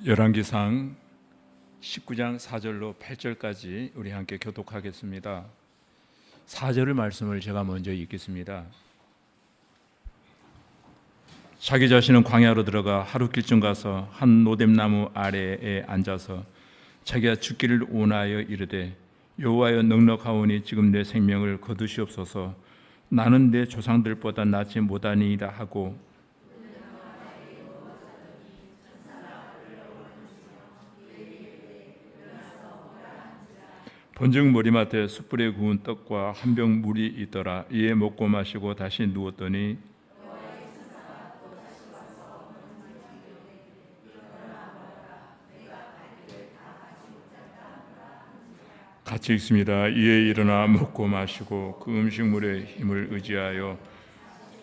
열왕기상 19장 4절로 8절까지 우리 함께 교독하겠습니다. 4절의 말씀을 제가 먼저 읽겠습니다. 자기 자신은 광야로 들어가 하룻길쯤 가서 한 노뎀나무 아래에 앉아서 자기가 죽기를 원하여 이르되 여호와여 넉넉하오니 지금 내 생명을 거두시옵소서. 나는 내 조상들보다 낫지 못하니이다 하고 본즉 머리맡에 숯불에 구운 떡과 한 병 물이 있더라. 이에 먹고 마시고 다시 누웠더니 같이 읽습니다. 이에 일어나 먹고 마시고 그 음식물의 힘을 의지하여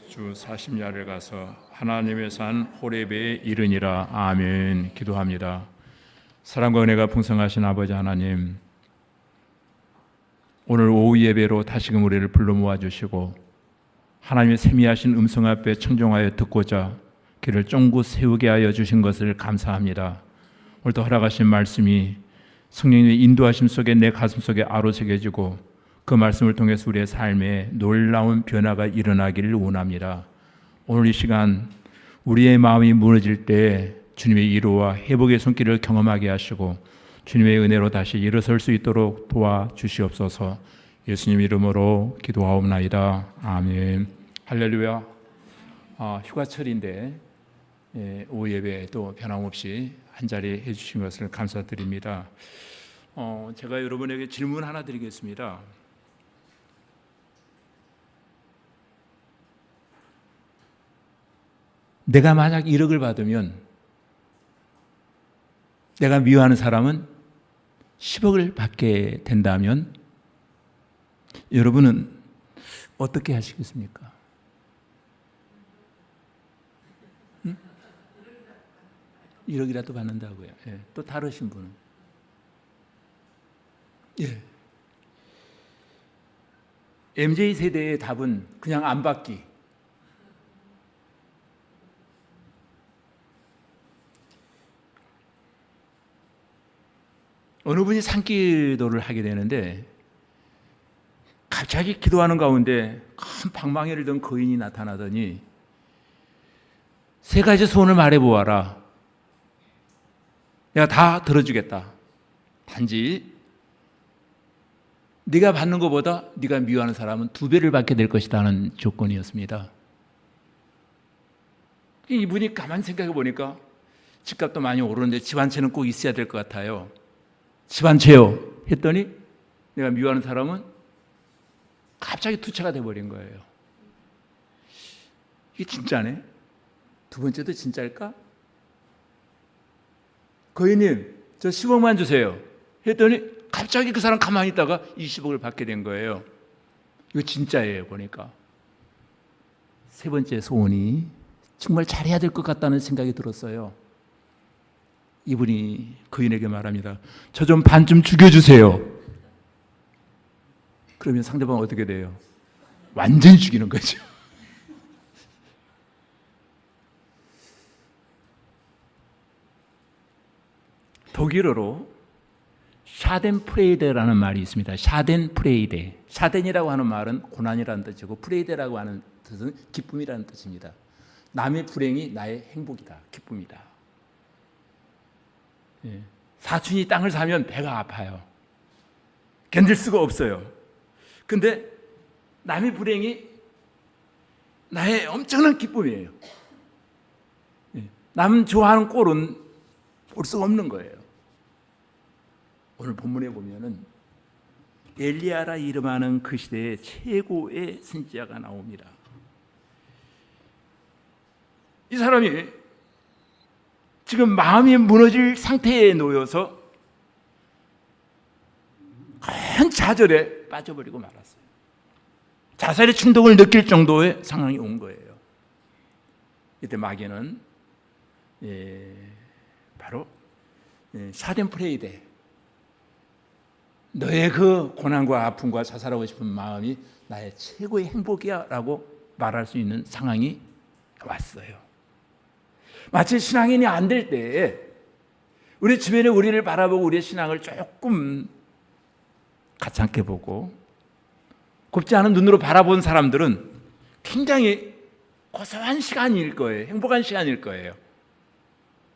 주 40야를 가서 하나님의 산 호렙에 이르니라. 아멘. 기도합니다. 사랑과 은혜가 풍성하신 아버지 하나님, 오늘 오후 예배로 다시금 우리를 불러 모아주시고 하나님의 세미하신 음성 앞에 청종하여 듣고자 길을 쫑긋 세우게 하여 주신 것을 감사합니다. 오늘도 허락하신 말씀이 성령님의 인도하심 속에 내 가슴 속에 아로새겨지고 그 말씀을 통해서 우리의 삶에 놀라운 변화가 일어나기를 원합니다. 오늘 이 시간 우리의 마음이 무너질 때 주님의 위로와 회복의 손길을 경험하게 하시고 주님의 은혜로 다시 일어설 수 있도록 도와주시옵소서. 예수님 이름으로 기도하옵나이다. 아멘. 할렐루야. 휴가철인데 오후 예배 또 변함없이 한자리 해주신 것을 감사드립니다. 제가 여러분에게 질문 하나 드리겠습니다. 내가 만약 1억을 받으면 내가 미워하는 사람은 10억을 받게 된다면 여러분은 어떻게 하시겠습니까? 1억이라도 받는다고요. 예. 또 다르신 분은? 예. MZ 세대의 답은 그냥 안 받기. 어느 분이 산기도를 하게 되는데 갑자기 기도하는 가운데 큰 방망이를 든 거인이 나타나더니 세 가지 소원을 말해보아라. 내가 다 들어주겠다. 단지 네가 받는 것보다 네가 미워하는 사람은 2배를 받게 될 것이다 하는 조건이었습니다. 이분이 가만히 생각해 보니까 집값도 많이 오르는데 집 한 채는 꼭 있어야 될 것 같아요. 집 한 채요 했더니 내가 미워하는 사람은 갑자기 2채가 돼버린 거예요. 이게 진짜네? 두 번째도 진짜일까? 거인님, 저 10억만 주세요 했더니 갑자기 그 사람 가만히 있다가 20억을 받게 된 거예요. 이거 진짜예요. 보니까 세 번째 소원이 정말 잘해야 될 것 같다는 생각이 들었어요. 이분이 거인에게 말합니다. 저 좀 반 좀 죽여주세요. 그러면 상대방은 어떻게 돼요? 완전히 죽이는 거죠. 독일어로 샤덴프레이데라는 말이 있습니다. 샤덴프레이데. 샤덴이라고 하는 말은 고난이라는 뜻이고 프레이데라고 하는 뜻은 기쁨이라는 뜻입니다. 남의 불행이 나의 행복이다. 기쁨이다. 사촌이 땅을 사면 배가 아파요. 견딜 수가 없어요. 근데 남의 불행이 나의 엄청난 기쁨이에요. 남 좋아하는 꼴은 볼 수가 없는 거예요. 오늘 본문에 보면은 엘리야라 이름하는 그 시대의 최고의 선지자가 나옵니다. 이 사람이 지금 마음이 무너질 상태에 놓여서 큰 좌절에 빠져버리고 말았어요. 자살의 충동을 느낄 정도의 상황이 온 거예요. 이때 마귀는 바로 샤덴프레이데, 너의 그 고난과 아픔과 자살하고 싶은 마음이 나의 최고의 행복이야 라고 말할 수 있는 상황이 왔어요. 마치 신앙인이 안 될 때에 우리 주변에 우리를 바라보고 우리의 신앙을 조금 가찮게 보고 곱지 않은 눈으로 바라본 사람들은 굉장히 고소한 시간일 거예요. 행복한 시간일 거예요.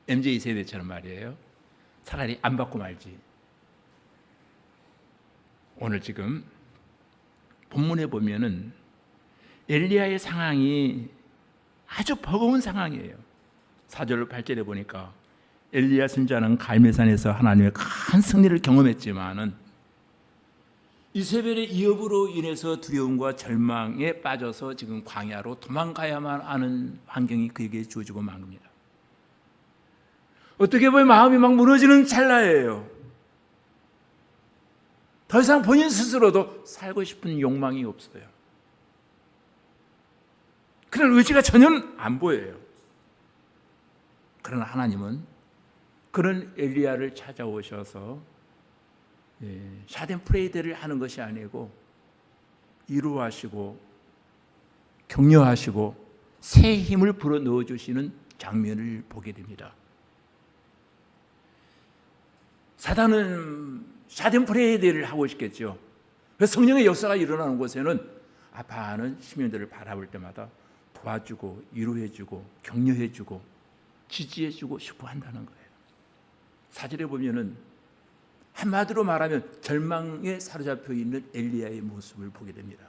MZ 세대처럼 말이에요. 차라리 안 받고 말지. 오늘 지금 본문에 보면은 엘리야의 상황이 아주 버거운 상황이에요. 4절 8절에 보니까 엘리야 선지자는 갈멜산에서 하나님의 큰 승리를 경험했지만은 이세벨의 위협으로 인해서 두려움과 절망에 빠져서 지금 광야로 도망가야만 하는 환경이 그에게 주어지고 만 겁니다. 어떻게 보면 마음이 막 무너지는 찰나예요. 더 이상 본인 스스로도 살고 싶은 욕망이 없어요. 그런 의지가 전혀 안 보여요. 그러나 하나님은 그런 엘리야를 찾아오셔서 샤덴프레이드를 하는 것이 아니고 위로하시고 격려하시고 새 힘을 불어넣어 주시는 장면을 보게 됩니다. 사단은 샤덴프레이드를 하고 싶겠죠. 그래서 성령의 역사가 일어나는 곳에는 아파하는 시민들을 바라볼 때마다 도와주고 위로해주고 격려해주고 지지해주고 싶어 한다는 거예요. 사절에 보면은 한마디로 말하면 절망에 사로잡혀 있는 엘리야의 모습을 보게 됩니다.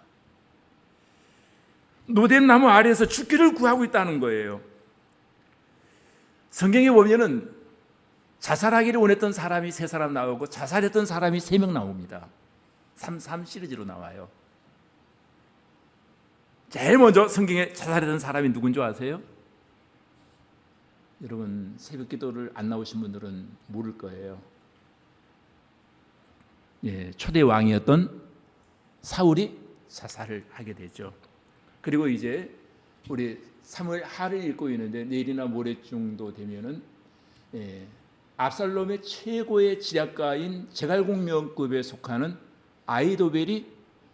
노된 나무 아래에서 죽기를 구하고 있다는 거예요. 성경에 보면은 자살하기를 원했던 사람이 3사람 나오고 자살했던 사람이 3명 나옵니다. 3 시리즈로 나와요. 제일 먼저 성경에 자살했던 사람이 누군지 아세요? 여러분 새벽 기도를 안 나오신 분들은 모를 거예요. 초대 왕이었던 사울이 자살을 하게 되죠. 그리고 이제 우리 사무엘 하를 읽고 있는데 내일이나 모레쯤도 되면은 압살롬의 최고의 지략가인 제갈공명급에 속하는 아히도벨이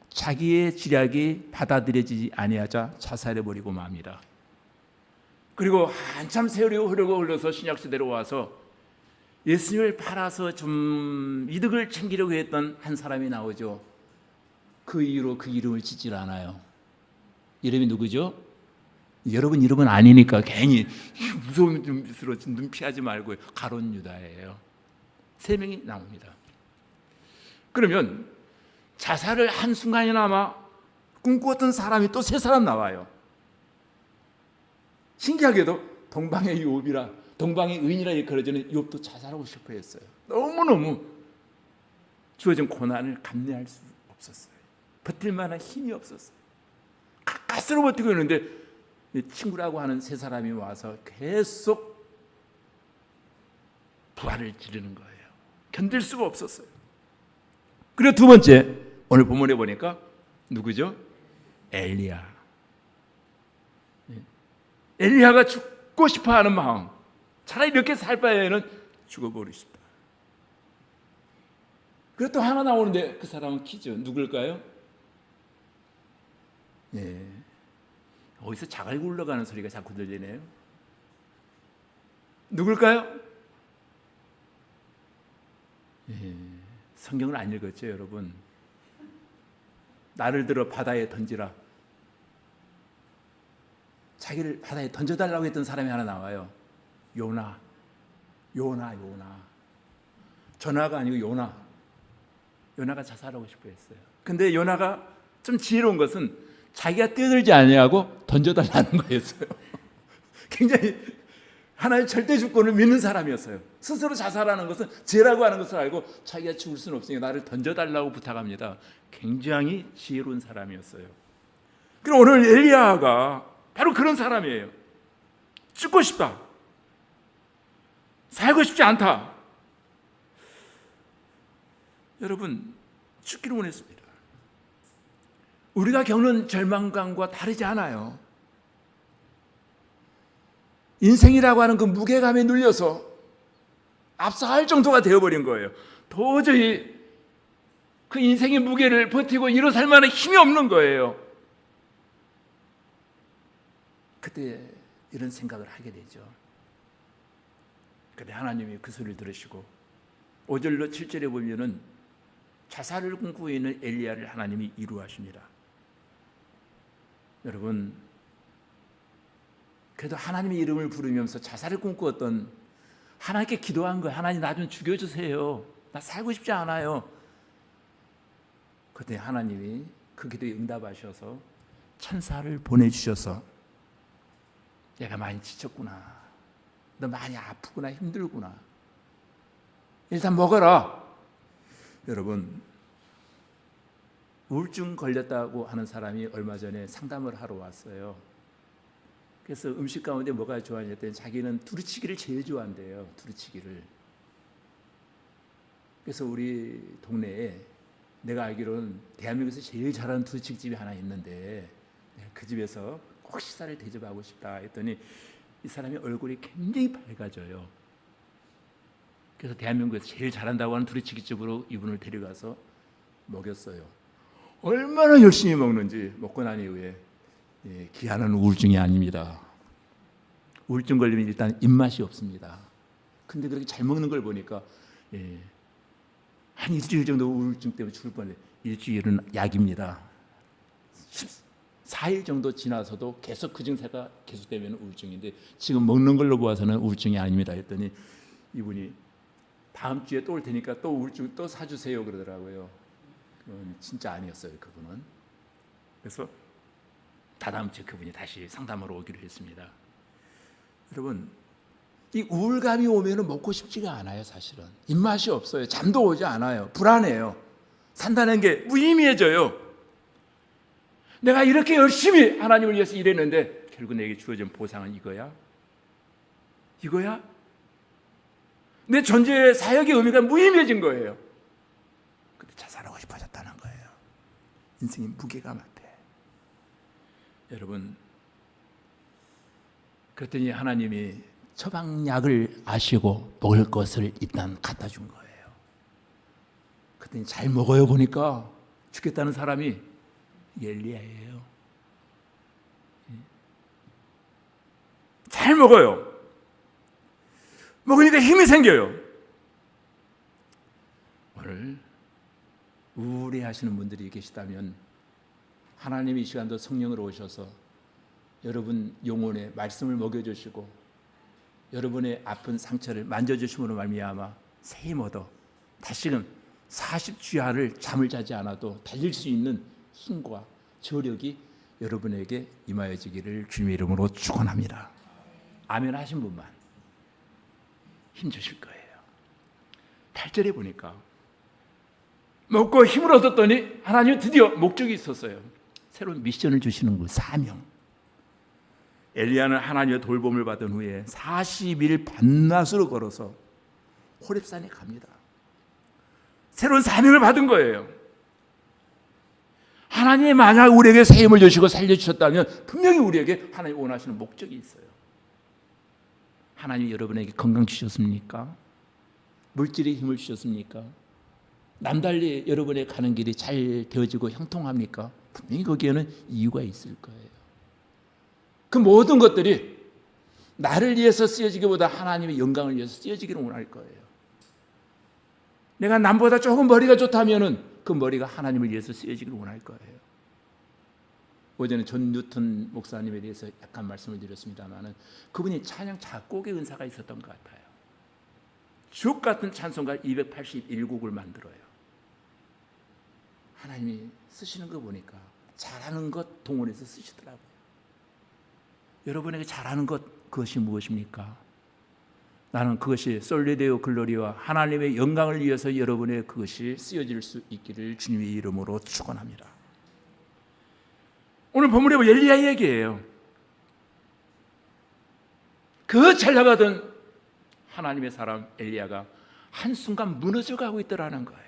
자기의 지략이 받아들여지지 아니하자 자살해 버리고 맙니다. 그리고 한참 세월이 흘러서 신약시대로 와서 예수님을 팔아서 좀 이득을 챙기려고 했던 한 사람이 나오죠. 그 이후로 그 이름을 짓질 않아요. 이름이 누구죠? 여러분 이름은 아니니까 괜히 무서운 눈빛으로 눈 피하지 말고요. 가룟 유다예요. 3명이 나옵니다. 그러면 자살을 한순간이나마 꿈꾸었던 사람이 또 3사람 나와요. 신기하게도 동방의 욥이라 동방의 의인이라 일컬어지는 욥도 자살하고 싶어 했어요. 너무너무 주어진 고난을 감내할 수 없었어요. 버틸 만한 힘이 없었어요. 가까스로 버티고 있는데 친구라고 하는 3사람이 와서 계속 부활을 지르는 거예요. 견딜 수가 없었어요. 그리고 2번째 오늘 본문에 보니까 누구죠? 엘리야. 엘리야가 죽고 싶어하는 마음. 차라리 이렇게 살 바에는 죽어버리고 싶다. 그리고 또 하나 나오는데 그 사람은 퀴즈 누굴까요? 어디서 자갈 굴러가는 소리가 자꾸 들리네요. 누굴까요? 성경을 안 읽었죠, 여러분? 나를 들어 바다에 던지라. 자기를 바다에 던져달라고 했던 사람이 하나 나와요. 요나. 전하가 아니고 요나. 요나가 자살하고 싶어 했어요. 근데 요나가 좀 지혜로운 것은 자기가 뛰어들지 아니하고 던져달라는 거였어요. 굉장히 하나의 절대 주권을 믿는 사람이었어요. 스스로 자살하는 것은 죄라고 하는 것을 알고 자기가 죽을 수는 없으니까 나를 던져달라고 부탁합니다. 굉장히 지혜로운 사람이었어요. 그럼 오늘 엘리야가 바로 그런 사람이에요. 죽고 싶다. 살고 싶지 않다. 여러분, 죽기를 원했습니다. 우리가 겪는 절망감과 다르지 않아요. 인생이라고 하는 그 무게감에 눌려서 압사할 정도가 되어버린 거예요. 도저히 그 인생의 무게를 버티고 일어설 만한 힘이 없는 거예요. 그때 이런 생각을 하게 되죠. 그런데 하나님이 그 소리를 들으시고 5절로 7절에 보면은 자살을 꿈꾸고 있는 엘리야를 하나님이 이루하십니다. 여러분, 그래도 하나님의 이름을 부르면서 자살을 꿈꾸었던, 하나님께 기도한 거예요. 하나님 나 좀 죽여주세요. 나 살고 싶지 않아요. 그때 하나님이 그 기도에 응답하셔서 천사를 보내주셔서 내가 많이 지쳤구나, 너 많이 아프구나, 힘들구나, 일단 먹어라. 여러분, 우울증 걸렸다고 하는 사람이 얼마 전에 상담을 하러 왔어요. 그래서 음식 가운데 뭐가 좋아하냐 했더니 자기는 두루치기를 제일 좋아한대요. 두루치기를. 그래서 우리 동네에 내가 알기로는 대한민국에서 제일 잘하는 두루치기집이 하나 있는데 그 집에서 꼭 식사를 대접하고 싶다 했더니 이 사람이 얼굴이 굉장히 밝아져요. 그래서 대한민국에서 제일 잘한다고 하는 두루치기집으로 이분을 데려가서 먹였어요. 얼마나 열심히 먹는지. 먹고 난 이후에 기한은 우울증이 아닙니다. 우울증 걸리면 일단 입맛이 없습니다. 근데 그렇게 잘 먹는 걸 보니까 한 일주일 정도 우울증 때문에 죽을 뻔해. 일주일은 약입니다. 14일 정도 지나서도 계속 그 증세가 계속되면 우울증인데 지금 먹는 걸로 보아서는 우울증이 아닙니다 했더니 이분이 다음 주에 또 올 테니까 또 우울증 또 사주세요 그러더라고요. 그건 진짜 아니었어요, 그분은. 그래서 다다음 주에 그분이 다시 상담하러 오기로 했습니다. 여러분, 이 우울감이 오면 먹고 싶지가 않아요. 사실은 입맛이 없어요. 잠도 오지 않아요. 불안해요. 산다는 게 무의미해져요. 내가 이렇게 열심히 하나님을 위해서 일했는데 결국 내게 주어진 보상은 이거야? 이거야? 내 존재의 사역의 의미가 무의미해진 거예요. 근데 자살하고 싶어졌다는 거예요. 인생이 무게감 앞에. 여러분, 그랬더니 하나님이 처방약을 아시고 먹을 것을 일단 갖다 준 거예요. 그랬더니 잘 먹어요. 보니까 죽겠다는 사람이 엘리야예요. 잘 먹어요. 먹으니까 힘이 생겨요. 오늘 우울해하시는 분들이 계시다면 하나님이 이 시간도 성령으로 오셔서 여러분 영혼에 말씀을 먹여주시고 여러분의 아픈 상처를 만져주심으로 말미암아 새 힘 얻어 다시금 40주야를 잠을 자지 않아도 달릴 수 있는 힘과 저력이 여러분에게 임하여지기를 주님의 이름으로 축원합니다. 아멘 하신 분만 힘 주실 거예요. 8절에 보니까 먹고 힘을 얻었더니 하나님은 드디어 목적이 있었어요. 새로운 미션을 주시는 거, 사명. 엘리야는 하나님의 돌봄을 받은 후에 40일 밤낮으로 걸어서 호렙산에 갑니다. 새로운 사명을 받은 거예요. 하나님이 만약 우리에게 새 힘을 주시고 살려주셨다면 분명히 우리에게 하나님이 원하시는 목적이 있어요. 하나님이 여러분에게 건강 주셨습니까? 물질의 힘을 주셨습니까? 남달리 여러분의 가는 길이 잘 되어지고 형통합니까? 분명히 거기에는 이유가 있을 거예요. 그 모든 것들이 나를 위해서 쓰여지기보다 하나님의 영광을 위해서 쓰여지기를 원할 거예요. 내가 남보다 조금 머리가 좋다면은 그 머리가 하나님을 위해서 쓰여지기를 원할 거예요. 어제는 존 뉴턴 목사님에 대해서 약간 말씀을 드렸습니다만은 그분이 찬양 작곡의 은사가 있었던 것 같아요. 주옥 같은 찬송가 281곡을 만들어요. 하나님이 쓰시는 거 보니까 잘하는 것 동원해서 쓰시더라고요. 여러분에게 잘하는 것 그것이 무엇입니까? 나는 그것이 솔리데오 글로리와 하나님의 영광을 위해서 여러분의 그것이 쓰여질 수 있기를 주님의 이름으로 축원합니다. 오늘 본문에 엘리야 얘기예요. 그 잘 나가던 하나님의 사람 엘리야가 한순간 무너져가고 있더라는 거예요.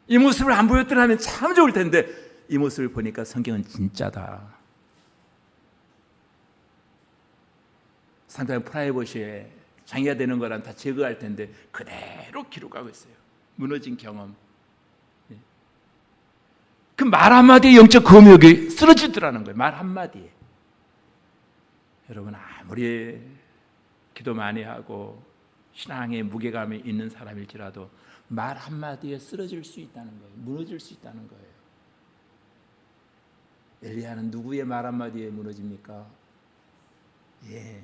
이 모습을 안 보였더라면 참 좋을 텐데 이 모습을 보니까 성경은 진짜다. 상당히 프라이버시에 장애가 되는 거란 다 제거할 텐데 그대로 기록하고 있어요. 무너진 경험. 그 말 한마디에 영적 검역이 쓰러지더라는 거예요. 말 한마디에. 여러분 아무리 기도 많이 하고 신앙의 무게감이 있는 사람일지라도 말 한마디에 쓰러질 수 있다는 거예요. 무너질 수 있다는 거예요. 엘리야는 누구의 말 한마디에 무너집니까? 예,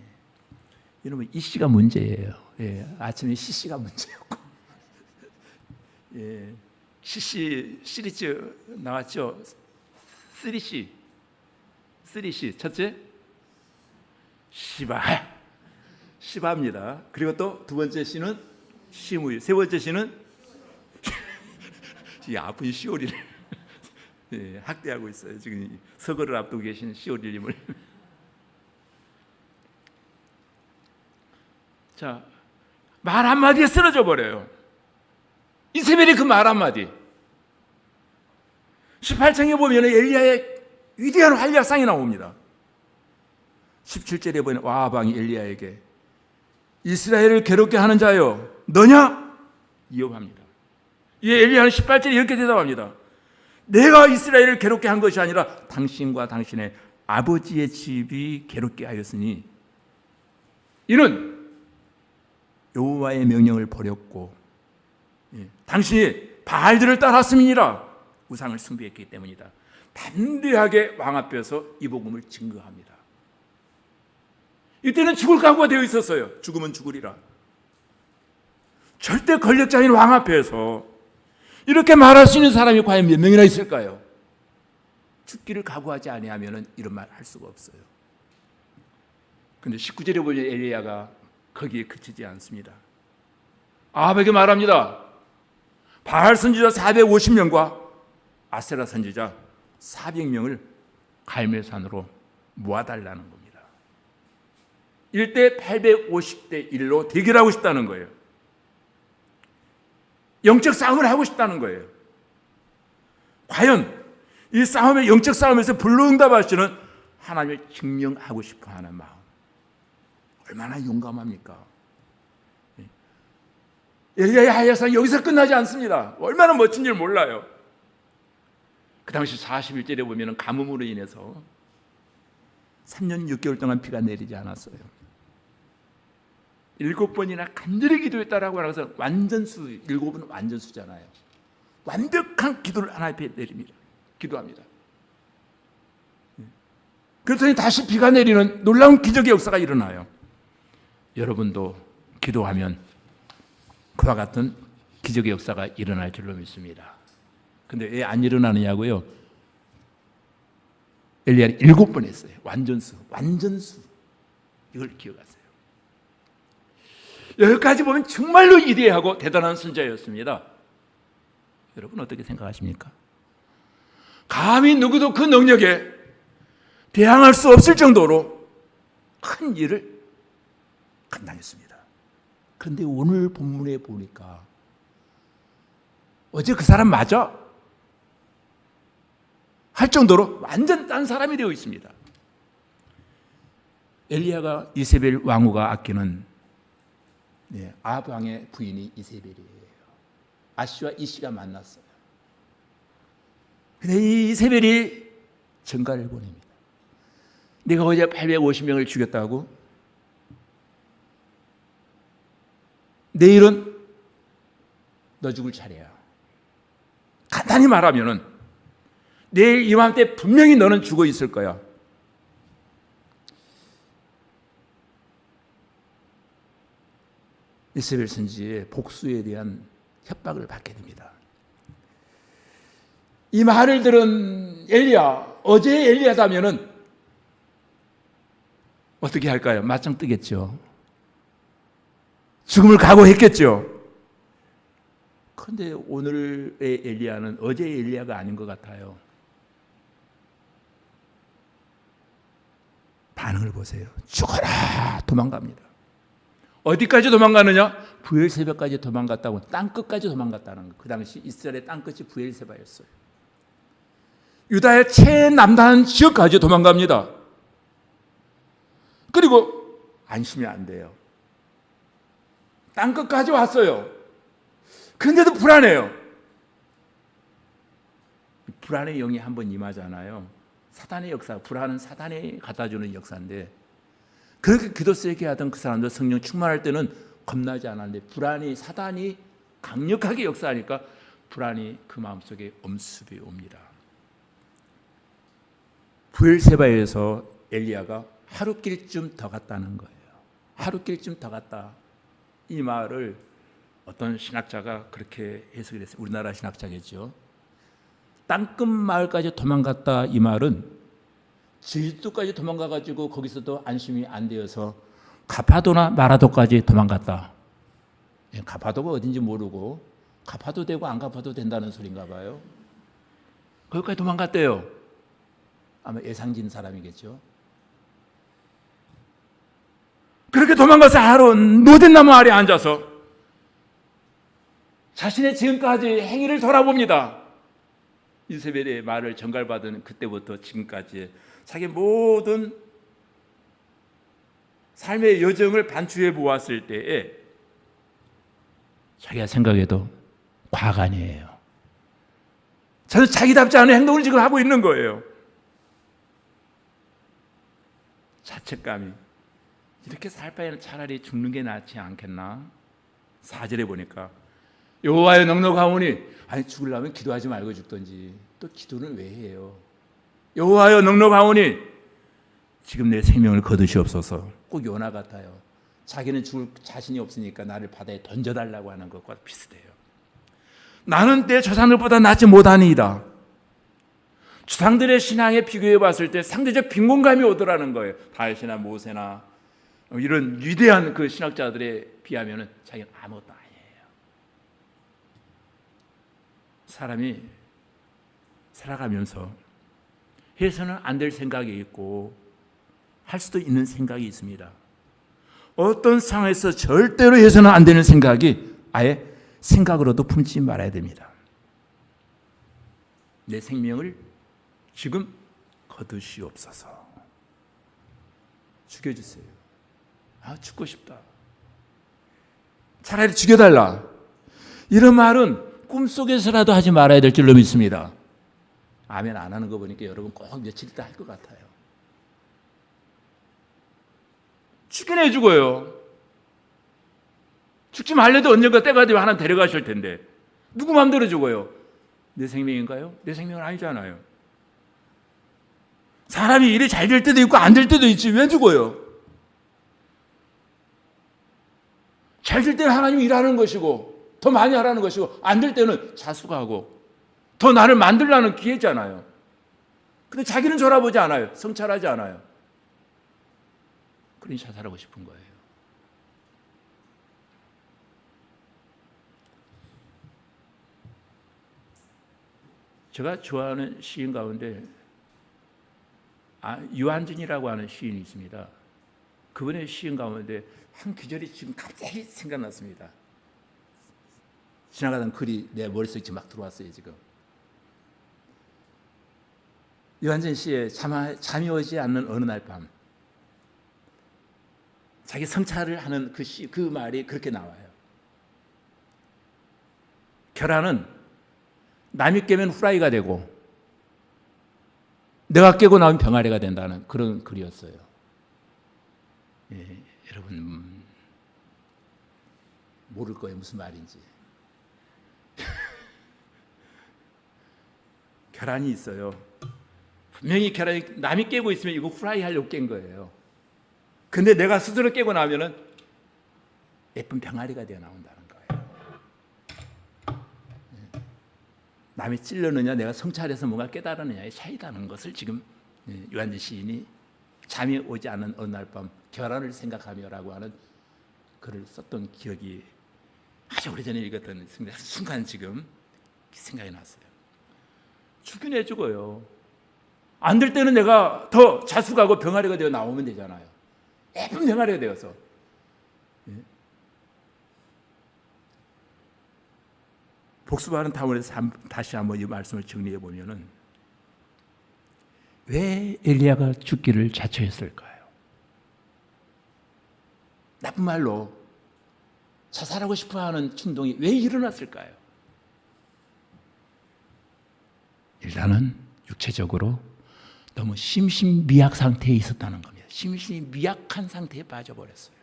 여러분 이씨가 문제예요. 예, 아침에 시씨가 문제였고, 예, 시씨 시리즈 나왔죠. 3C 첫째 시바입니다. 그리고 또 두 번째 씨는 시무유, 세 번째 씨는 이 아픈 시오리를 예, 학대하고 있어요. 지금 서거를 앞두고 계신 시오리님을. 자, 말 한마디에 쓰러져 버려요. 이세벨이 그 말 한마디. 18장에 보면 엘리야의 위대한 활약상이 나옵니다. 17절에 보면 와방이 엘리야에게 이스라엘을 괴롭게 하는 자여 너냐? 위협합니다. 이 엘리야는 18절에 이렇게 대답합니다. 내가 이스라엘을 괴롭게 한 것이 아니라 당신과 당신의 아버지의 집이 괴롭게 하였으니 이는 여호와의 명령을 버렸고 당신이 바알들을 따랐음이니라. 우상을 숭배했기 때문이다. 담대하게 왕 앞에서 이 복음을 증거합니다. 이때는 죽을 각오가 되어 있었어요. 죽으면 죽으리라. 절대 권력자인 왕 앞에서 이렇게 말할 수 있는 사람이 과연 몇 명이나 있을까요? 죽기를 각오하지 아니하면 이런 말 할 수가 없어요. 그런데 19절에 보면 엘리야가 거기에 그치지 않습니다. 아합에게 말합니다. 바알 선지자 450명과 아세라 선지자 400명을 갈멜산으로 모아달라는 겁니다. 1대 850대 1로 대결하고 싶다는 거예요. 영적 싸움을 하고 싶다는 거예요. 과연 이 싸움의 영적 싸움에서 불로응답하시는 하나님을 증명하고 싶어하는 마음, 얼마나 용감합니까? 엘리야의 하야상이 여기서 끝나지 않습니다. 얼마나 멋진지 몰라요. 그 당시 41절에 보면 가뭄으로 인해서 3년 6개월 동안 비가 내리지 않았어요. 7번이나 간절히 기도했다라고 하면서 완전수, 7은 완전수잖아요. 완벽한 기도를 하나님 앞에 내립니다. 기도합니다. 그랬더니 다시 비가 내리는 놀라운 기적의 역사가 일어나요. 여러분도 기도하면 그와 같은 기적의 역사가 일어날 줄로 믿습니다. 근데 왜 안 일어나느냐고요? 엘리야는 7번 했어요. 완전수. 이걸 기억하세요. 여기까지 보면 정말로 위대하고 대단한 선지자였습니다. 여러분 어떻게 생각하십니까? 감히 누구도 그 능력에 대항할 수 없을 정도로 큰 일을 감당했습니다. 그런데 오늘 본문에 보니까 어제 그 사람 맞아? 할 정도로 완전 딴 사람이 되어 있습니다. 엘리야가 이세벨 왕후가 아끼는 아합 왕의 부인이 이세벨이에요. 아씨와 이씨가 만났어요. 근데 이 이세벨이 전가를 보냅니다. 내가 어제 850명을 죽였다고? 내일은 너 죽을 차례야. 간단히 말하면은 내일 이맘때 분명히 너는 죽어 있을 거야. 이세벨 선지의 복수에 대한 협박을 받게 됩니다. 이 말을 들은 엘리야, 어제 엘리야다면은 어떻게 할까요? 맞짱 뜨겠죠. 죽음을 각오했겠죠. 그런데 오늘의 엘리야는 어제의 엘리야가 아닌 것 같아요. 반응을 보세요. 죽어라! 도망갑니다. 어디까지 도망가느냐? 부엘세바까지 도망갔다고, 땅끝까지 도망갔다는 거. 그 당시 이스라엘의 땅끝이 부엘세바였어요. 유다의 최남단 지역까지 도망갑니다. 그리고 안심이 안 돼요. 땅끝까지 왔어요. 그런데도 불안해요. 불안의 영이 한번 임하잖아요. 사단의 역사, 불안은 사단이 갖다주는 역사인데 그렇게 기도 세게 하던 그 사람들 성령 충만할 때는 겁나지 않았는데 불안이 사단이 강력하게 역사하니까 불안이 그 마음속에 엄습이 옵니다. 브엘세바에서 엘리야가 하루길쯤 더 갔다는 거예요. 하루길쯤 더 갔다. 이 말을 어떤 신학자가 그렇게 해석을 했어요. 우리나라 신학자겠죠. 땅끝 마을까지 도망갔다. 이 말은 제주도까지 도망가가지고 거기서도 안심이 안 되어서 가파도나 마라도까지 도망갔다. 가파도가 어딘지 모르고 가파도 되고 안 가파도 된다는 소린가 봐요. 거기까지 도망갔대요. 아마 예상진 사람이겠죠. 그렇게 도망가서 하루 노된 나무 아래 앉아서 자신의 지금까지 행위를 돌아봅니다. 이세벨의 말을 전갈받은 그때부터 지금까지 자기 모든 삶의 여정을 반추해 보았을 때에 자기가 생각해도 과간이에요. 저는 자기답지 않은 행동을 지금 하고 있는 거예요. 자책감이 이렇게 살 바에는 차라리 죽는 게 낫지 않겠나? 4절에 보니까 여호와여 넉넉하오니 아니 죽으려면 기도하지 말고 죽든지 또 기도는 왜 해요? 여호와여 넉넉하오니 지금 내 생명을 거두시옵소서. 꼭 요나 같아요. 자기는 죽을 자신이 없으니까 나를 바다에 던져달라고 하는 것과 비슷해요. 나는 내 조상들보다 낫지 못하니이다. 조상들의 신앙에 비교해 봤을 때 상대적 빈곤감이 오더라는 거예요. 다윗이나 모세나 이런 위대한 그 신학자들에 비하면 자기는 아무것도 아니에요. 사람이 살아가면서 해서는 안 될 생각이 있고 할 수도 있는 생각이 있습니다. 어떤 상황에서 절대로 해서는 안 되는 생각이 아예 생각으로도 품지 말아야 됩니다. 내 생명을 지금 거두시옵소서. 죽여주세요. 죽고 싶다. 차라리 죽여달라. 이런 말은 꿈속에서라도 하지 말아야 될 줄로 믿습니다. 아멘 안 하는 거 보니까 여러분 꼭 며칠 있다 할 것 같아요. 죽긴 해 죽어요. 죽지 말래도 언젠가 때가 되면 하나님 데려가실 텐데 누구 마음대로 죽어요? 내 생명인가요? 내 생명은 아니잖아요. 사람이 일이 잘 될 때도 있고 안 될 때도 있지 왜 죽어요? 잘 될 때는 하나님이 일하는 것이고 더 많이 하라는 것이고 안 될 때는 자숙하고 더 나를 만들라는 기회잖아요. 근데 자기는 돌아보지 않아요. 성찰하지 않아요. 그러니 자살하고 싶은 거예요. 제가 좋아하는 시인 가운데 유한진이라고 하는 시인이 있습니다. 그분의 시인 가운데 한 구절이 지금 갑자기 생각났습니다. 지나가던 글이 내 머릿속에 막 들어왔어요. 지금 유한진 씨의 잠이 오지 않는 어느 날 밤 자기 성찰을 하는 그 말이 그렇게 나와요. 계란은 남이 깨면 후라이가 되고 내가 깨고 나면 병아리가 된다는 그런 글이었어요. 예, 여러분 모를 거예요. 무슨 말인지. 계란이 있어요. 분명히 계란이 남이 깨고 있으면 이거 후라이 하려고 깬 거예요. 근데 내가 스스로 깨고 나면은 예쁜 병아리가 되어 나온다는 거예요. 남이 찔르느냐 내가 성찰해서 뭔가 깨달으느냐의 차이라는 것을 지금 유한진 시인이 잠이 오지 않은 어느 날 밤 계란을 생각하며라고 하는 글을 썼던 기억이 아주 오래전에 읽었던 순간 지금 생각이 났어요. 죽긴 해 죽어요. 안 될 때는 내가 더 자숙하고 병아리가 되어 나오면 되잖아요. 예쁜 병아리가 되어서. 복습하는 타원에서 다시 한번 이 말씀을 정리해 보면은 왜 엘리야가 죽기를 자처했을까요? 나쁜 말로 자살하고 싶어하는 충동이 왜 일어났을까요? 일단은 육체적으로 너무 심신미약 상태에 있었다는 겁니다. 심신이 미약한 상태에 빠져버렸어요.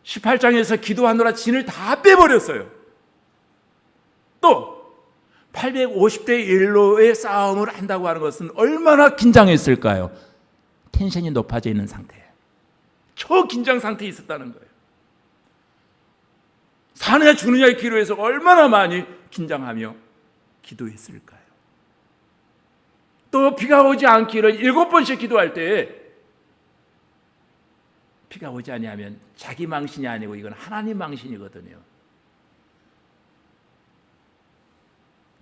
18장에서 기도하느라 진을 다 빼버렸어요. 또 850대 1로의 싸움을 한다고 하는 것은 얼마나 긴장했을까요? 텐션이 높아져 있는 상태, 초긴장 상태에 있었다는 거예요. 사느냐 죽느냐의 기로에서 얼마나 많이 긴장하며 기도했을까요? 또 비가 오지 않기를 7번씩 기도할 때 비가 오지 아니하면 자기 망신이 아니고 이건 하나님 망신이거든요.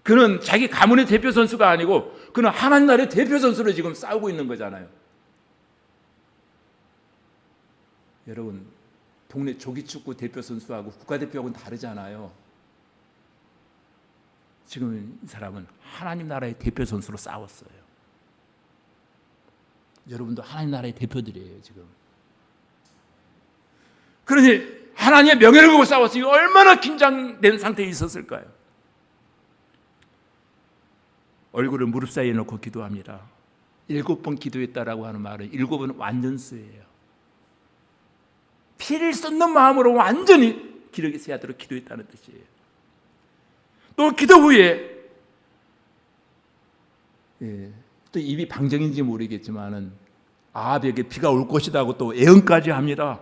그는 자기 가문의 대표 선수가 아니고 그는 하나님 나라의 대표 선수로 지금 싸우고 있는 거잖아요. 여러분, 동네 조기축구 대표 선수하고 국가대표하고는 다르잖아요. 지금 이 사람은 하나님 나라의 대표 선수로 싸웠어요. 여러분도 하나님 나라의 대표들이에요, 지금. 그러니 하나님의 명예를 걸고 싸웠으니 얼마나 긴장된 상태에 있었을까요? 얼굴을 무릎 사이에 놓고 기도합니다. 7번 기도했다라고 하는 말은 7은 완전수예요. 피를 쏟는 마음으로 완전히 기력이 쇠하도록 기도했다는 뜻이에요. 또 기도 후에 또 입이 방정인지 모르겠지만은 아합에게 비가 올 것이다 하고 또 애언까지 합니다.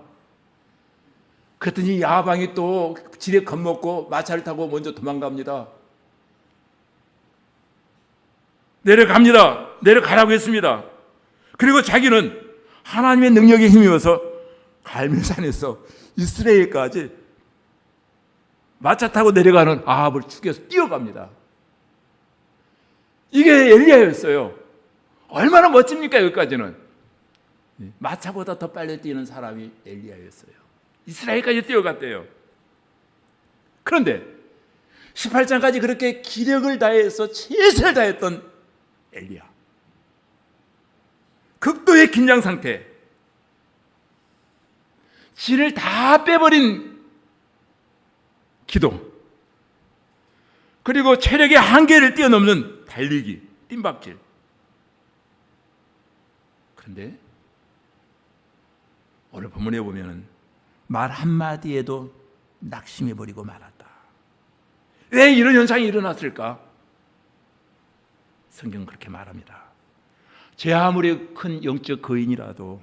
그랬더니 야방이 또 지레 겁먹고 마차를 타고 먼저 도망갑니다. 내려가라고 했습니다. 그리고 자기는 하나님의 능력에 힘입어서 갈멜산에서 이스라엘까지 마차 타고 내려가는 아합을 죽여서 뛰어갑니다. 이게 엘리야였어요. 얼마나 멋집니까? 여기까지는. 마차보다 더 빨리 뛰는 사람이 엘리야였어요. 이스라엘까지 뛰어갔대요. 그런데 18장까지 그렇게 기력을 다해서 최선을 다했던 엘리야, 극도의 긴장 상태, 진을 다 빼버린 기도, 그리고 체력의 한계를 뛰어넘는 달리기, 뜀박질. 그런데 오늘 본문에 보면은 말 한마디에도 낙심해버리고 말았다. 왜 이런 현상이 일어났을까? 성경은 그렇게 말합니다. 제 아무리 큰 영적 거인이라도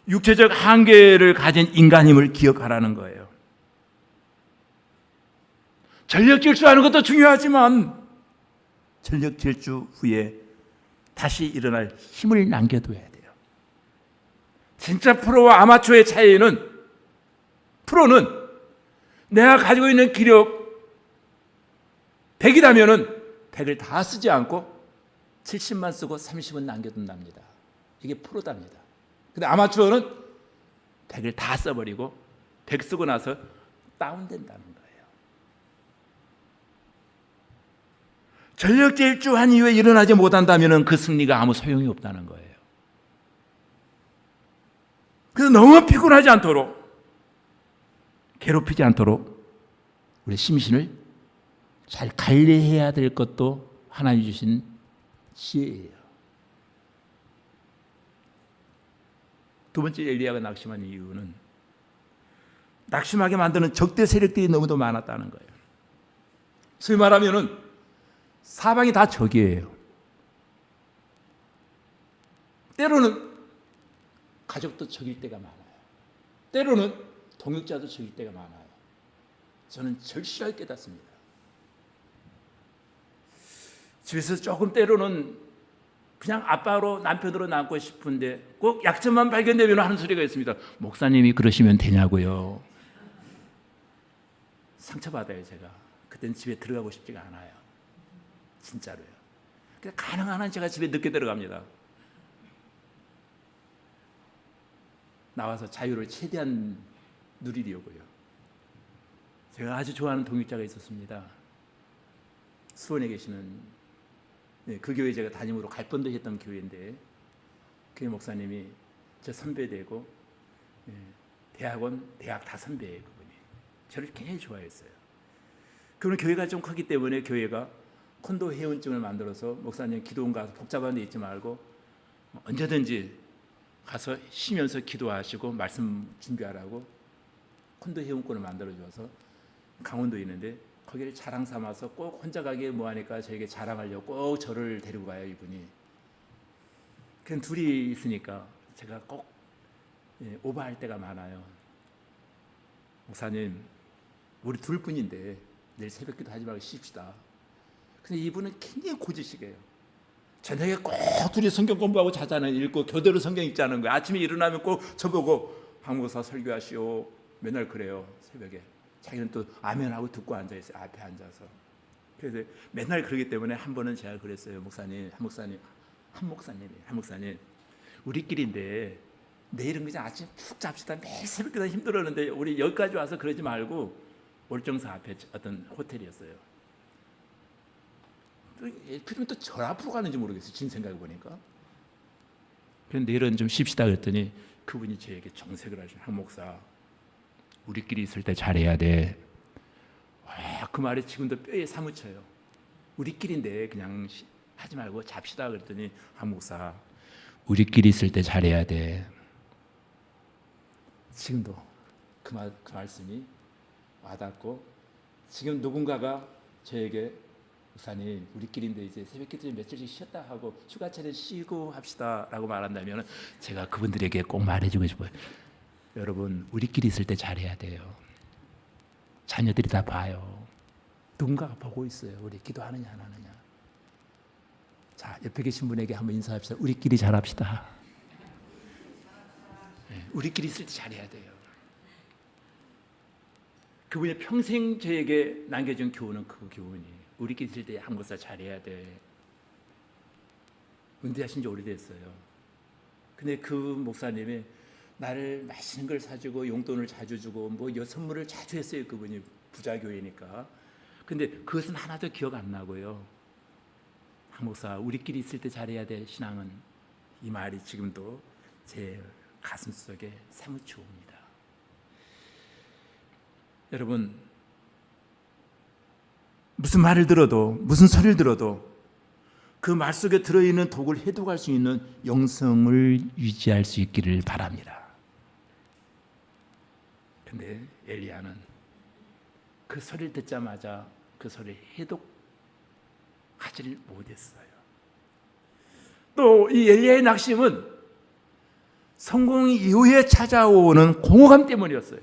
육체적 한계를 가진 인간임을 기억하라는 거예요. 전력 질주하는 것도 중요하지만 전력 질주 후에 다시 일어날 힘을 남겨둬야 돼요. 진짜 프로와 아마추어의 차이는, 프로는 내가 가지고 있는 기력 100이라면은 100을 다 쓰지 않고 70만 쓰고 30은 남겨둔답니다. 이게 프로답니다. 근데 아마추어는 100을 다 써버리고 100 쓰고 나서 다운된다는 거예요. 전력 질주한 이후에 일어나지 못한다면 그 승리가 아무 소용이 없다는 거예요. 그래서 너무 피곤하지 않도록, 괴롭히지 않도록 우리 심신을 잘 관리해야 될 것도 하나님 주신 지혜예요. 두 번째, 엘리야가 낙심한 이유는 낙심하게 만드는 적대 세력들이 너무도 많았다는 거예요. 소위 말하면은 사방이 다 적이에요. 때로는 가족도 적일 때가 많아요. 때로는 동역자도 적일 때가 많아요. 저는 절실하게 깨닫습니다. 집에서 조금 때로는 그냥 아빠로, 남편으로 남고 싶은데 꼭 약점만 발견되면 하는 소리가 있습니다. 목사님이 그러시면 되냐고요. 상처받아요, 제가. 그때는 집에 들어가고 싶지가 않아요. 진짜로요. 그래서 가능한 한 제가 집에 늦게 들어갑니다. 나와서 자유를 최대한 누리려고요. 제가 아주 좋아하는 동역자가 있었습니다. 수원에 계시는, 그 교회 제가 담임으로 갈 뻔도 했던 교회인데, 교회 목사님이 제 선배되고, 대학 다 선배예요. 그분이 저를 굉장히 좋아했어요. 그분은 교회가 좀 크기 때문에 교회가 콘도 회원증을 만들어서 목사님 기도원 가서 복잡한 데 있지 말고 언제든지 가서 쉬면서 기도하시고 말씀 준비하라고 콘도 회원권을 만들어줘서 강원도에 있는데 거기를 자랑 삼아서 꼭 혼자 가기에 뭐하니까 저에게 자랑하려고 꼭 저를 데리고 가요, 이분이. 그냥 둘이 있으니까 제가 꼭 오버할 때가 많아요. 목사님, 우리 둘뿐인데 내일 새벽기도 하지 말고 쉽시다. 근데 이분은 굉장히 고지식이에요. 저녁에 꼭 둘이 성경 공부하고 자자는 읽고 교대로 성경 읽자는 거예요. 아침에 일어나면 꼭 저보고 박목사 설교하시오. 맨날 그래요, 새벽에. 자기는 또 아멘하고 듣고 앉아있어요, 앞에 앉아서. 그래서 맨날 그러기 때문에 한 번은 제가 그랬어요. 한 목사님, 우리끼리인데 내일은 그냥 아침 푹 잡시다. 매일 새벽기도 힘들었는데 우리 여기까지 와서 그러지 말고. 월정사 앞에 어떤 호텔이었어요. 그러면 또 저 앞으로 가는지 모르겠어요, 지금 생각해 보니까. 그래서 내일은 좀 쉽시다 그랬더니 그분이 저에게 정색을 하시면, 한 목사, 우리끼리 있을 때 잘해야 돼. 그 말에 지금도 뼈에 사무쳐요. 우리끼리인데 그냥 하지 말고 잡시다 그랬더니, 한 목사, 우리끼리 있을 때 잘해야 돼. 지금도 그 말씀이 와닿고, 지금 누군가가 저에게 목사님, 우리끼리인데 이제 새벽기도 며칠씩 쉬었다 하고 휴가철에 쉬고 합시다 라고 말한다면 제가 그분들에게 꼭 말해주고 싶어요. 여러분, 우리끼리 있을 때 잘해야 돼요. 자녀들이 다 봐요. 누군가가 보고 있어요. 우리 기도하느냐 안 하느냐. 자, 옆에 계신 분에게 한번 인사합시다. 우리끼리 잘합시다. 우리끼리 있을 때 잘해야 돼요. 그분이 평생 저에게 남겨준 교훈은 그 교훈이에요. 우리끼리 있을 때 한국사 잘해야 돼. 은퇴하신 지 오래됐어요. 근데 그 목사님이 나를 맛있는 걸 사주고 용돈을 자주 주고 뭐 선물을 자주 했어요. 그분이 부자 교회니까. 근데 그것은 하나도 기억 안 나고요. 한 목사, 우리끼리 있을 때 잘해야 될 신앙은, 이 말이 지금도 제 가슴 속에 사무쳐 옵니다. 여러분, 무슨 말을 들어도, 무슨 소리를 들어도 그 말 속에 들어있는 독을 해독할 수 있는 영성을 유지할 수 있기를 바랍니다. 근데 엘리야는 그 소리를 듣자마자 그 소리를 해독하지를 못했어요. 또 이 엘리야의 낙심은 성공 이후에 찾아오는 공허감 때문이었어요.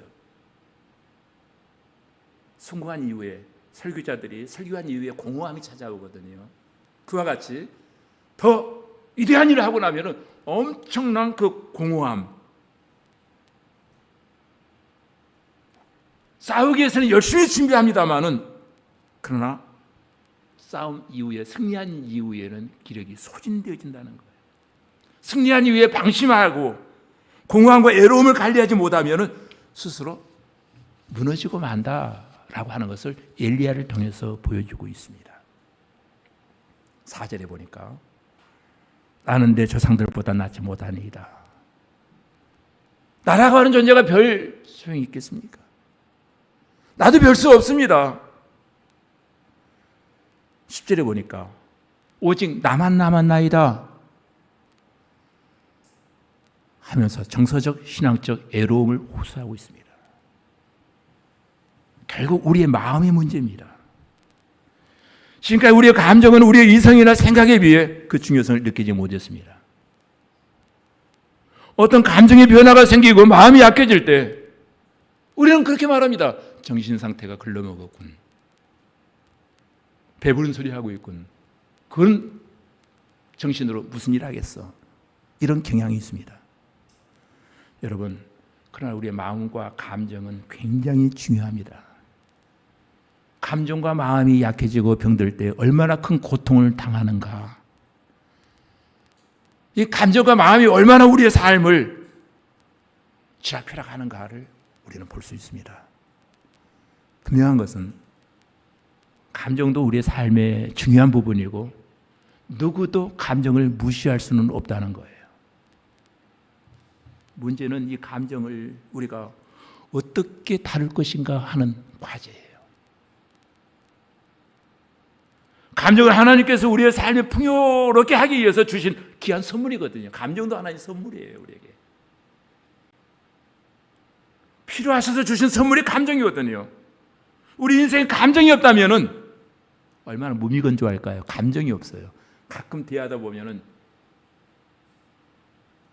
성공한 이후에, 설교자들이 설교한 이후에 공허함이 찾아오거든요. 그와 같이 더 위대한 일을 하고 나면 엄청난 그 공허함, 싸우기 위해서는 열심히 준비합니다마는, 그러나 싸움 이후에, 승리한 이후에는 기력이 소진되어진다는 거예요. 승리한 이후에 방심하고 공허함과 애로움을 관리하지 못하면 스스로 무너지고 만다라고 하는 것을 엘리야를 통해서 보여주고 있습니다. 4절에 보니까 나는 내 조상들보다 낫지 못하니이다. 나라고 하는 존재가 별 소용이 있겠습니까? 나도 별 수 없습니다. 10절에 보니까 오직 나만 남았나이다 하면서 정서적, 신앙적 애로움을 호소하고 있습니다. 결국 우리의 마음의 문제입니다. 지금까지 우리의 감정은 우리의 이성이나 생각에 비해 그 중요성을 느끼지 못했습니다. 어떤 감정의 변화가 생기고 마음이 약해질 때 우리는 그렇게 말합니다. 정신 상태가 글러먹었군. 배부른 소리 하고 있군. 그런 정신으로 무슨 일 하겠어. 이런 경향이 있습니다. 여러분, 그러나 우리의 마음과 감정은 굉장히 중요합니다. 감정과 마음이 약해지고 병들 때 얼마나 큰 고통을 당하는가. 이 감정과 마음이 얼마나 우리의 삶을 쥐락펴락하는가를 우리는 볼 수 있습니다. 분명한 것은 감정도 우리의 삶의 중요한 부분이고 누구도 감정을 무시할 수는 없다는 거예요. 문제는 이 감정을 우리가 어떻게 다룰 것인가 하는 과제예요. 감정은 하나님께서 우리의 삶을 풍요롭게 하기 위해서 주신 귀한 선물이거든요. 감정도 하나의 선물이에요, 우리에게. 필요하셔서 주신 선물이 감정이거든요. 우리 인생에 감정이 없다면은 얼마나 무미건조할까요? 감정이 없어요. 가끔 대화하다 보면은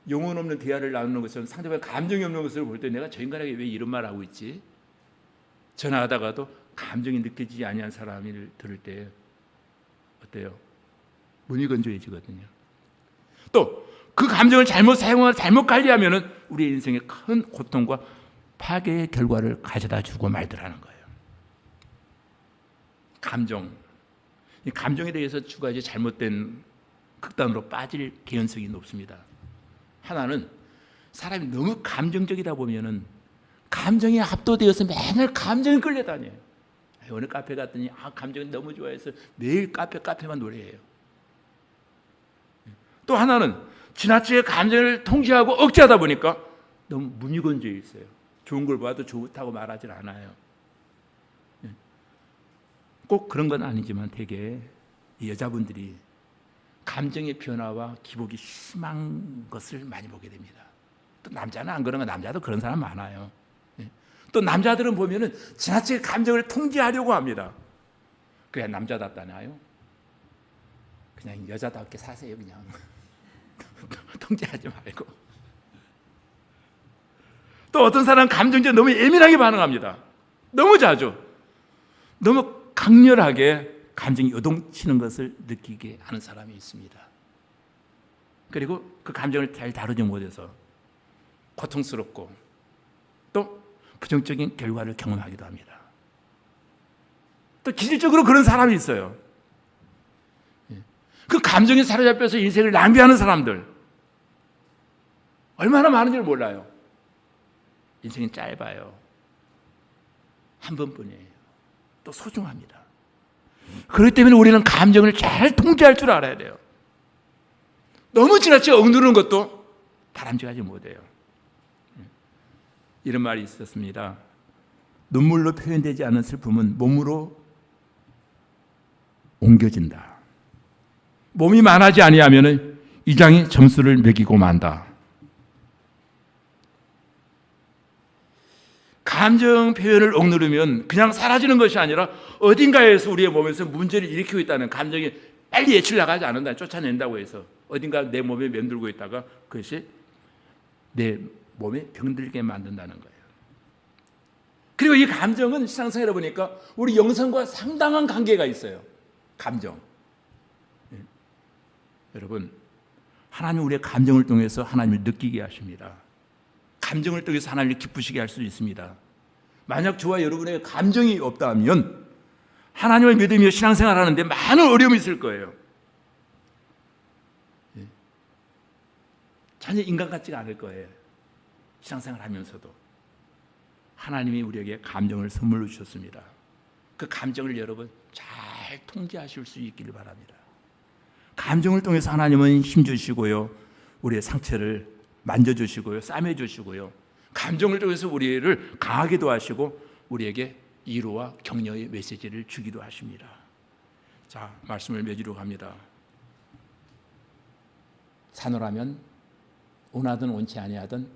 영혼 없는 대화를 나누는 것처럼 상대방 감정이 없는 것을 볼 때 내가 저 인간에게 왜 이런 말을 하고 있지? 전화하다가도 감정이 느껴지지 아니한 사람을 들을 때 어때요? 무미건조해지거든요. 또 그 감정을 잘못 사용하고 잘못 관리하면은 우리 인생에 큰 고통과 파괴의 결과를 가져다 주고 말더라는 거예요. 감정. 이 감정에 대해서 두 가지 잘못된 극단으로 빠질 개연성이 높습니다. 하나는 사람이 너무 감정적이다 보면은 감정에 압도되어서 맨날 감정에 끌려다녀요. 어느 카페 갔더니 감정이 너무 좋아해서 매일 카페만 노래해요. 또 하나는 지나치게 감정을 통제하고 억제하다 보니까 너무 무미건조해 있어요. 좋은 걸 봐도 좋다고 말하질 않아요. 꼭 그런 건 아니지만 되게 여자분들이 감정의 변화와 기복이 심한 것을 많이 보게 됩니다. 또 남자는 안 그런 거, 남자도 그런 사람 많아요. 또 남자들은 보면은 지나치게 감정을 통제하려고 합니다. 그래야 남자답다나요? 그냥 여자답게 사세요, 그냥. 통제하지 말고. 또 어떤 사람은 감정적으로 너무 예민하게 반응합니다. 너무 자주. 너무 강렬하게 감정이 요동치는 것을 느끼게 하는 사람이 있습니다. 그리고 그 감정을 잘 다루지 못해서 고통스럽고 또 부정적인 결과를 경험하기도 합니다. 또 기질적으로 그런 사람이 있어요. 그 감정에 사로잡혀서 인생을 낭비하는 사람들 얼마나 많은지를 몰라요. 인생이 짧아요. 한 번뿐이에요. 또 소중합니다. 그렇기 때문에 우리는 감정을 잘 통제할 줄 알아야 돼요. 너무 지나치게 억누르는 것도 바람직하지 못해요. 이런 말이 있었습니다. 눈물로 표현되지 않은 슬픔은 몸으로 옮겨진다. 몸이 만하지 아니하면 이장이 점수를 매기고 만다. 감정 표현을 억누르면 그냥 사라지는 것이 아니라 어딘가에서 우리의 몸에서 문제를 일으키고 있다는 감정이 빨리 예출 나가지 않는다, 쫓아낸다고 해서 어딘가 내 몸에 맴돌고 있다가 그것이 내 몸에 병들게 만든다는 거예요. 그리고 이 감정은 신앙생활에 보니까 우리 영성과 상당한 관계가 있어요. 감정. 여러분, 하나님 우리의 감정을 통해서 하나님을 느끼게 하십니다. 감정을 통해서 하나님을 기쁘시게 할 수 있습니다. 만약 저와 여러분에게 감정이 없다면 하나님을 믿으며 신앙생활 하는데 많은 어려움이 있을 거예요. 전혀 인간 같지가 않을 거예요. 신앙생활 하면서도 하나님이 우리에게 감정을 선물로 주셨습니다. 그 감정을 여러분 잘 통제하실 수 있기를 바랍니다. 감정을 통해서 하나님은 힘주시고요, 우리의 상처를 만져주시고요, 싸매주시고요, 감정을 통해서 우리를 강하게도 하시고 우리에게 위로와 격려의 메시지를 주기도 하십니다. 자, 말씀을 맺으러 갑니다. 사노라면 원하든 원치 아니하든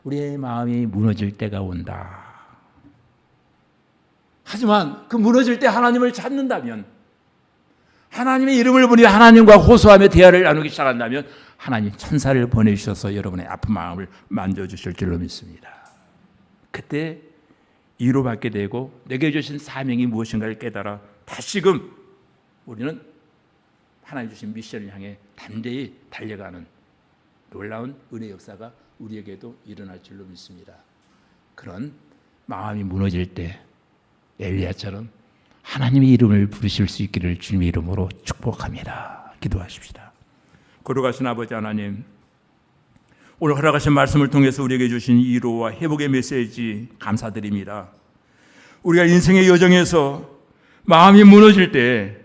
우리의 마음이 무너질 때가 온다. 하지만 그 무너질 때 하나님을 찾는다면, 하나님의 이름을 부르며 하나님과 호소하며 대화를 나누기 시작한다면 하나님 천사를 보내주셔서 여러분의 아픈 마음을 만져주실 줄로 믿습니다. 그때 위로받게 되고 내게 주신 사명이 무엇인가를 깨달아 다시금 우리는 하나님 주신 미션을 향해 담대히 달려가는 놀라운 은혜 역사가 우리에게도 일어날 줄로 믿습니다. 그런 마음이 무너질 때 엘리야처럼 하나님의 이름을 부르실 수 있기를 주님의 이름으로 축복합니다. 기도하십시다. 거룩하신 아버지 하나님, 오늘 허락하신 말씀을 통해서 우리에게 주신 위로와 회복의 메시지 감사드립니다. 우리가 인생의 여정에서 마음이 무너질 때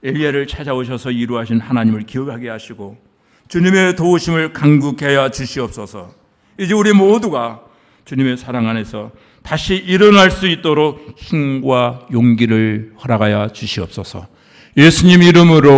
엘리야를 찾아오셔서 위로하신 하나님을 기억하게 하시고 주님의 도우심을 간구케 하여 주시옵소서. 이제 우리 모두가 주님의 사랑 안에서 다시 일어날 수 있도록 힘과 용기를 허락하여 주시옵소서. 예수님 이름으로